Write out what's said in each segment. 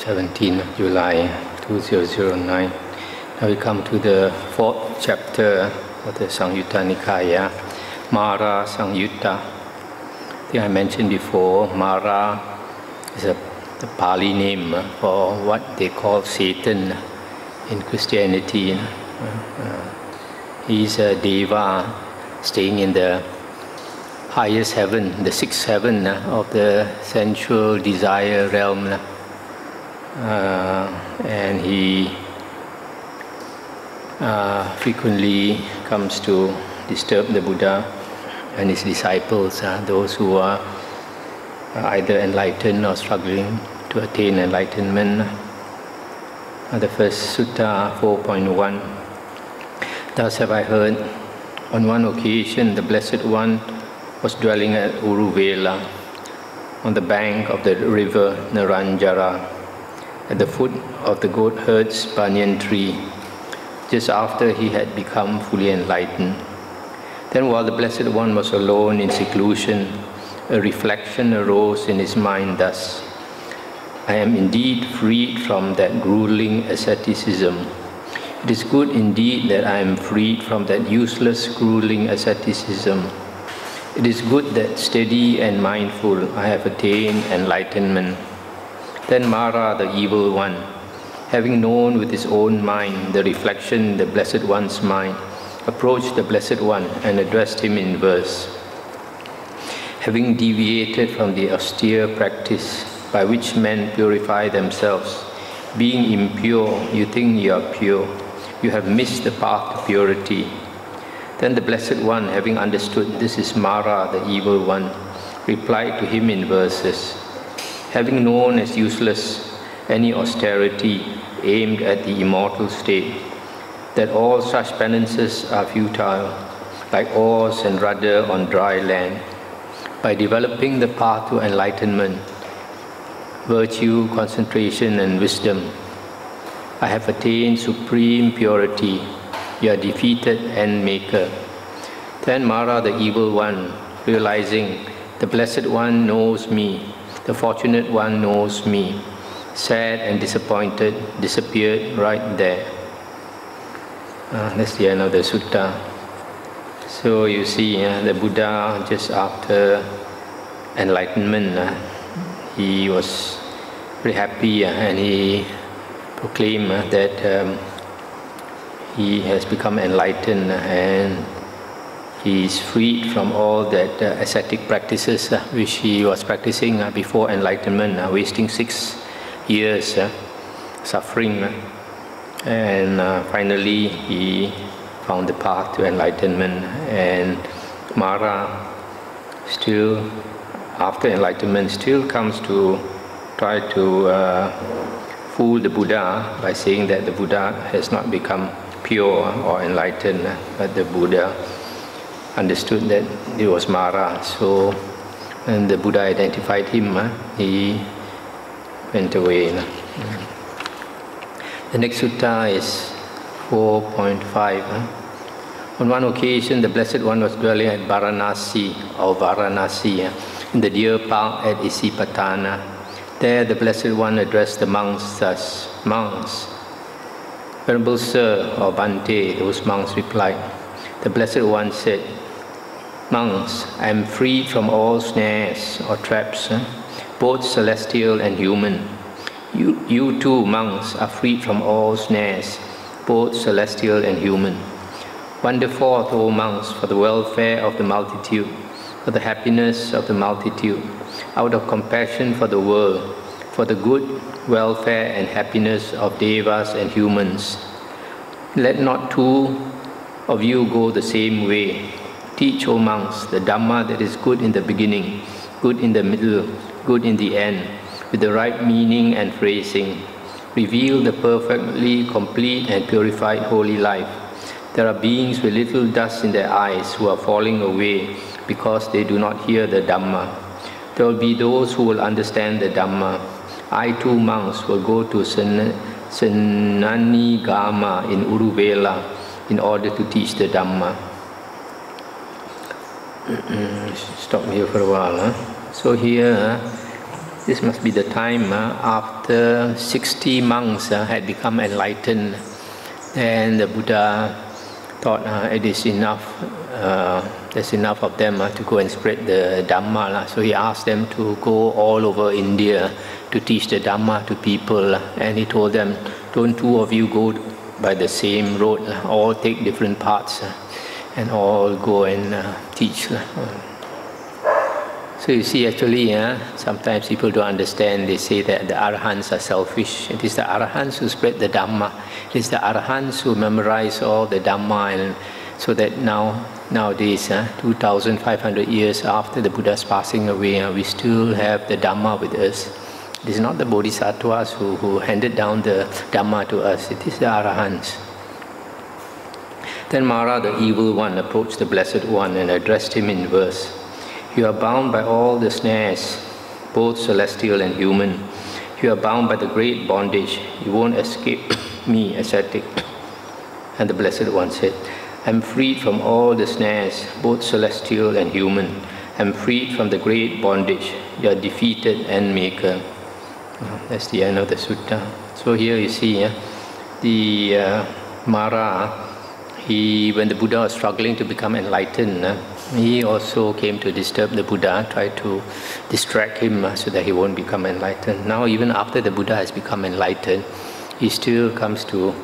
17th of July 2009. Now we come to the fourth chapter of the Samyutta Nikaya, Mara Samyutta. I think I mentioned before, Mara is the Pali name for what they call Satan in Christianity. He's a deva staying in the highest heaven, the sixth heaven of the sensual desire realm. And he frequently comes to disturb the Buddha and his disciples, those who are either enlightened or struggling to attain enlightenment. The first Sutta 4.1. Thus have I heard, on one occasion the Blessed One was dwelling at Uruvela, on the bank of the river Naranjara, at the foot of the goat herd's banyan tree, just after he had become fully enlightened. Then while the Blessed One was alone in seclusion, a reflection arose in his mind thus: I am indeed freed from that grueling asceticism. It is good indeed that I am freed from that useless, grueling asceticism. It is good that steady and mindful I have attained enlightenment. Then Mara, the evil one, having known with his own mind the reflection in the Blessed One's mind, approached the Blessed One and addressed him in verse. Having deviated from the austere practice by which men purify themselves, being impure, you think you are pure. You have missed the path to purity. Then the Blessed One, having understood this is Mara, the evil one, replied to him in verses. Having known as useless any austerity aimed at the immortal state, that all such penances are futile, like oars and rudder on dry land, by developing the path to enlightenment, virtue, concentration, and wisdom, I have attained supreme purity. You are defeated end maker. Then Mara, the evil one, realizing the Blessed One knows me, the Fortunate One knows me, sad and disappointed, disappeared right there. That's the end of the sutta. So you see, the Buddha, just after enlightenment, he was very happy and he proclaimed that he has become enlightened and he is freed from all that ascetic practices which he was practicing before enlightenment, wasting 6 years suffering. And finally he found the path to enlightenment. And Mara, still after enlightenment, still comes to try to fool the Buddha by saying that the Buddha has not become pure or enlightened, but the Buddha understood that it was Mara. So when the Buddha identified him, he went away. The next sutta is 4.5. On one occasion, the Blessed One was dwelling at Varanasi, in the deer park at Isipatana. There the Blessed One addressed the monks thus: Monks, Venerable Sir, or Bhante, those monks replied. The Blessed One said, Monks, I am freed from all snares or traps, both celestial and human. You too, monks, are freed from all snares, both celestial and human. Wander forth, O monks, for the welfare of the multitude, for the happiness of the multitude, out of compassion for the world, for the good welfare and happiness of devas and humans. Let not two of you go the same way. Teach, O monks, the Dhamma that is good in the beginning, good in the middle, good in the end, with the right meaning and phrasing. Reveal the perfectly complete and purified holy life. There are beings with little dust in their eyes who are falling away because they do not hear the Dhamma. There will be those who will understand the Dhamma. I too, monks, will go to Senani Gama in Uruvela in order to teach the Dhamma. Stop here for a while. So here this must be the time after 60 monks had become enlightened. Then the Buddha thought it is enough, there's enough of them to go and spread the Dhamma. So he asked them to go all over India to teach the Dhamma to people. And he told them, don't two of you go by the same road, all take different paths and all go and teach. So you see, actually, sometimes people don't understand. They say that the Arahants are selfish. It is the Arahants who spread the Dhamma. It is the Arahants who memorize all the Dhamma, and so that nowadays, 2,500 years after the Buddha's passing away, we still have the Dhamma with us. It is not the Bodhisattvas who handed down the Dhamma to us. It is the Arahants. Then Mara, the evil one, approached the Blessed One and addressed him in verse. You are bound by all the snares, both celestial and human. You are bound by the great bondage. You won't escape me, ascetic. And the Blessed One said, I am freed from all the snares, both celestial and human. I am freed from the great bondage. You are defeated end maker. That's the end of the sutta. So here you see the Mara, when the Buddha was struggling to become enlightened, he also came to disturb the Buddha, tried to distract him so that he won't become enlightened. Now, even after the Buddha has become enlightened, he still comes to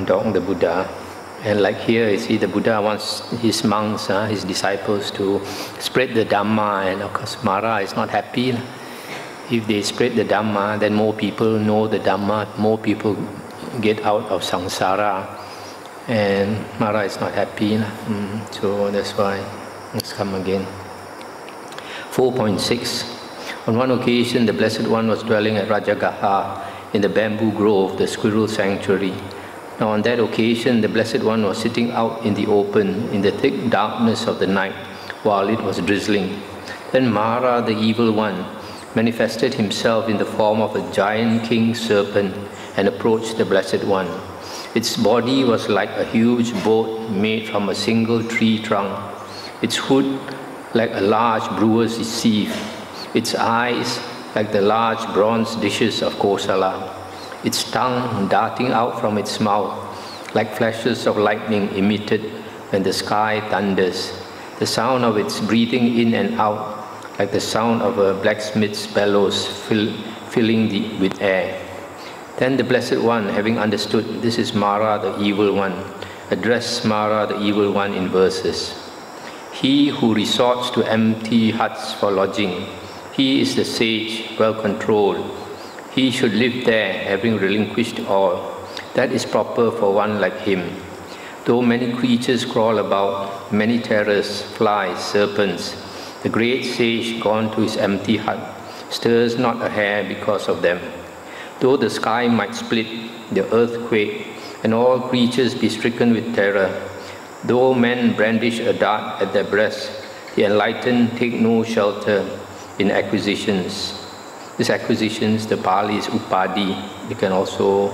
dog the Buddha. And like here, you see, the Buddha wants his monks, his disciples, to spread the Dhamma, and of course, Mara is not happy. If they spread the Dhamma, then more people know the Dhamma, more people get out of samsara. And Mara is not happy, so that's why. Let's come again. 4.6. On one occasion, the Blessed One was dwelling at Rajagaha in the bamboo grove, the squirrel sanctuary. Now on that occasion, the Blessed One was sitting out in the open, in the thick darkness of the night, while it was drizzling. Then Mara, the evil one, manifested himself in the form of a giant king serpent and approached the Blessed One. Its body was like a huge boat made from a single tree trunk, its hood like a large brewer's sieve, its eyes like the large bronze dishes of Kosala, its tongue darting out from its mouth like flashes of lightning emitted when the sky thunders, the sound of its breathing in and out like the sound of a blacksmith's bellows filling with air. Then the Blessed One, having understood this is Mara the evil one, addressed Mara the evil one in verses. He who resorts to empty huts for lodging, he is the sage, well controlled. He should live there, having relinquished all. That is proper for one like him. Though many creatures crawl about, many terrors, flies, serpents, the great sage gone to his empty hut stirs not a hair because of them. Though the sky might split, the earth quake, and all creatures be stricken with terror, though men brandish a dart at their breast, the enlightened take no shelter in acquisitions. These acquisitions, the Pali is upadi. You can also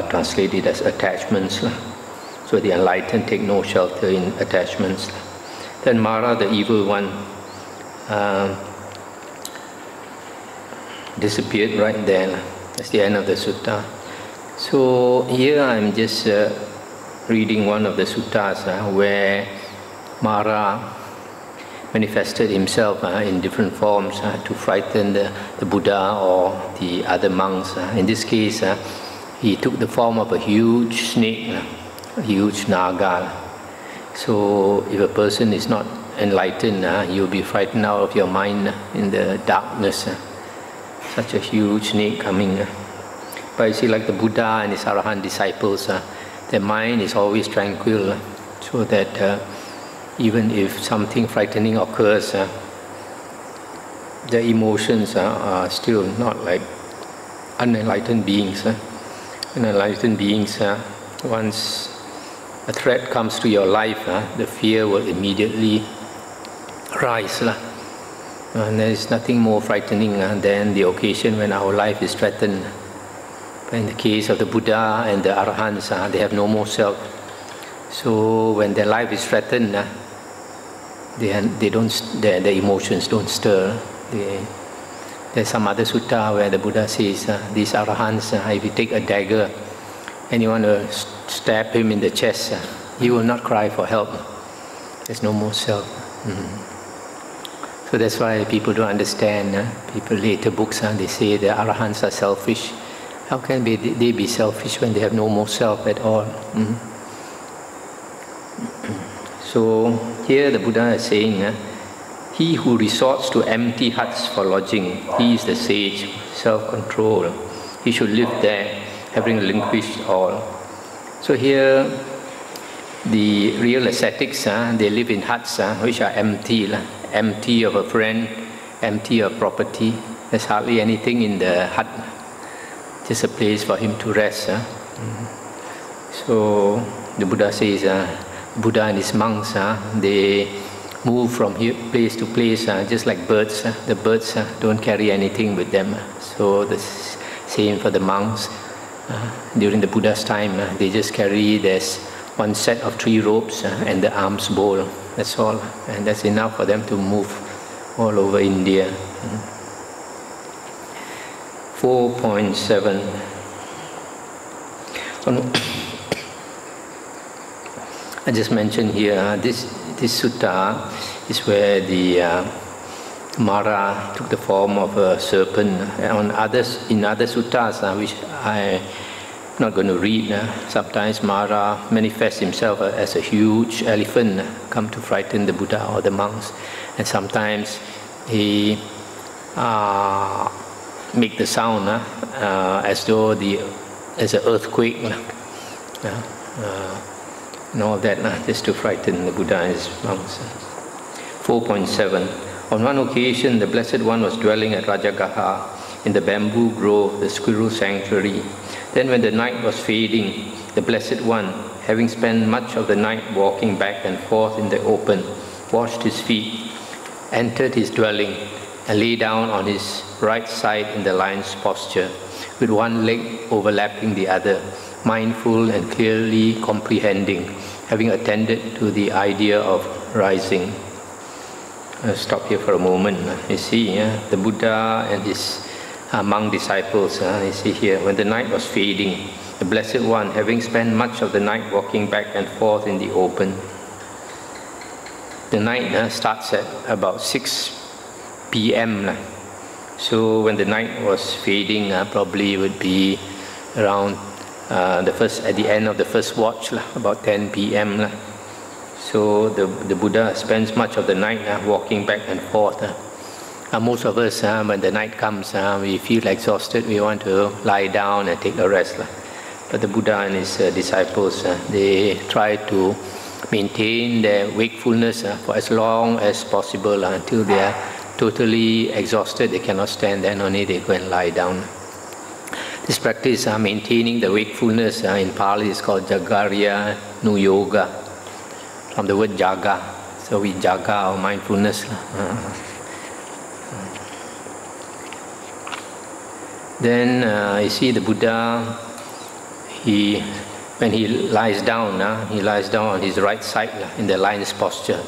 translate it as attachments. So the enlightened take no shelter in attachments. Then Mara, the evil one, disappeared right there. That's the end of the sutta. So here I'm just reading one of the suttas where Mara manifested himself in different forms to frighten the Buddha or the other monks. In this case, he took the form of a huge snake, a huge naga. So if a person is not enlightened, you'll be frightened out of your mind in the darkness. Such a huge snake coming. But you see, like the Buddha and his Arahant disciples, their mind is always tranquil, so that even if something frightening occurs, their emotions are still not like unenlightened beings. Unenlightened beings, once a threat comes to your life, the fear will immediately rise. And there is nothing more frightening than the occasion when our life is threatened. But in the case of the Buddha and the Arahants, they have no more self. So when their life is threatened, their emotions don't stir. There's some other sutta where the Buddha says, these arahants, if you take a dagger and you want to stab him in the chest, he will not cry for help. There's no more self. So that's why people don't understand. People later books, they say the arahants are selfish. How can they be selfish when they have no more self at all? So here the Buddha is saying, he who resorts to empty huts for lodging, he is the sage, self-control. He should live there, having relinquished all. So here, the real ascetics, they live in huts which are empty, empty of a friend, empty of property. There's hardly anything in the hut, just a place for him to rest. So the Buddha says, Buddha and his monks, they move from place to place, just like birds. The birds don't carry anything with them. So the same for the monks. During the Buddha's time, they just carry this one set of 3 ropes and the alms bowl. That's all, and that's enough for them to move all over India. 4.7. I just mentioned here, this sutta is where the Mara took the form of a serpent. In other suttas, which I'm not going to read, sometimes Mara manifests himself as a huge elephant, come to frighten the Buddha or the monks. And sometimes he make the sound as though as an earthquake. And all that, just to frighten the Buddha and his monks. 4.7. On one occasion, the Blessed One was dwelling at Rajagaha in the bamboo grove, the squirrel sanctuary. Then when the night was fading, the Blessed One, having spent much of the night walking back and forth in the open, washed his feet, entered his dwelling, and lay down on his right side in the lion's posture, with one leg overlapping the other, mindful and clearly comprehending, having attended to the idea of rising. I'll stop here for a moment. You see, the Buddha and his monk disciples, you see here, when the night was fading, the Blessed One, having spent much of the night walking back and forth in the open. The night starts at about 6 p.m. So when the night was fading, probably it would be around at the end of the first watch, about 10 p.m. So the Buddha spends much of the night walking back and forth. Most of us, when the night comes, we feel exhausted, we want to lie down and take a rest. But the Buddha and his disciples, they try to maintain their wakefulness for as long as possible until they are totally exhausted, they cannot stand, then only they go and lie down. This practice, maintaining the wakefulness, in Pali is called Jagarya Nu Yoga, from the word Jaga. So we Jaga our mindfulness. Then you see the Buddha, when he lies down on his right side in the lion's posture.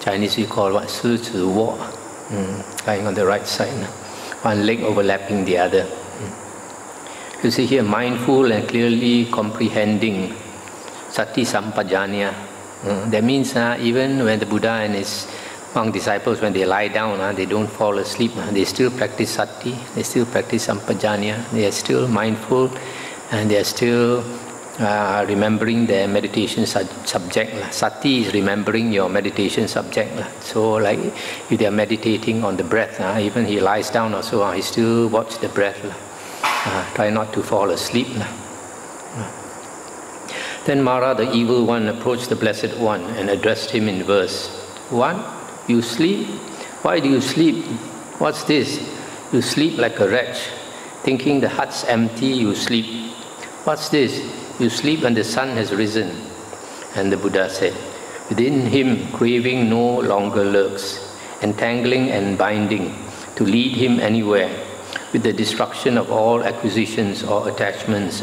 Chinese we call what? Shi Zi Wo, lying on the right side, one leg overlapping the other. You see here, mindful and clearly comprehending, sati sampajanya. That means even when the Buddha and his monk disciples, when they lie down, they don't fall asleep. They still practice sati, they still practice sampajanya. They are still mindful and they are still remembering their meditation subject. Sati is remembering your meditation subject. So like if they are meditating on the breath, even he lies down also, he still watch the breath. Try not to fall asleep. Then Mara, the evil one, approached the Blessed One and addressed him in verse. What? You sleep? Why do you sleep? What's this? You sleep like a wretch. Thinking the hut's empty, you sleep. What's this? You sleep when the sun has risen. And the Buddha said, within him craving no longer lurks, entangling and binding, to lead him anywhere. With the destruction of all acquisitions or attachments,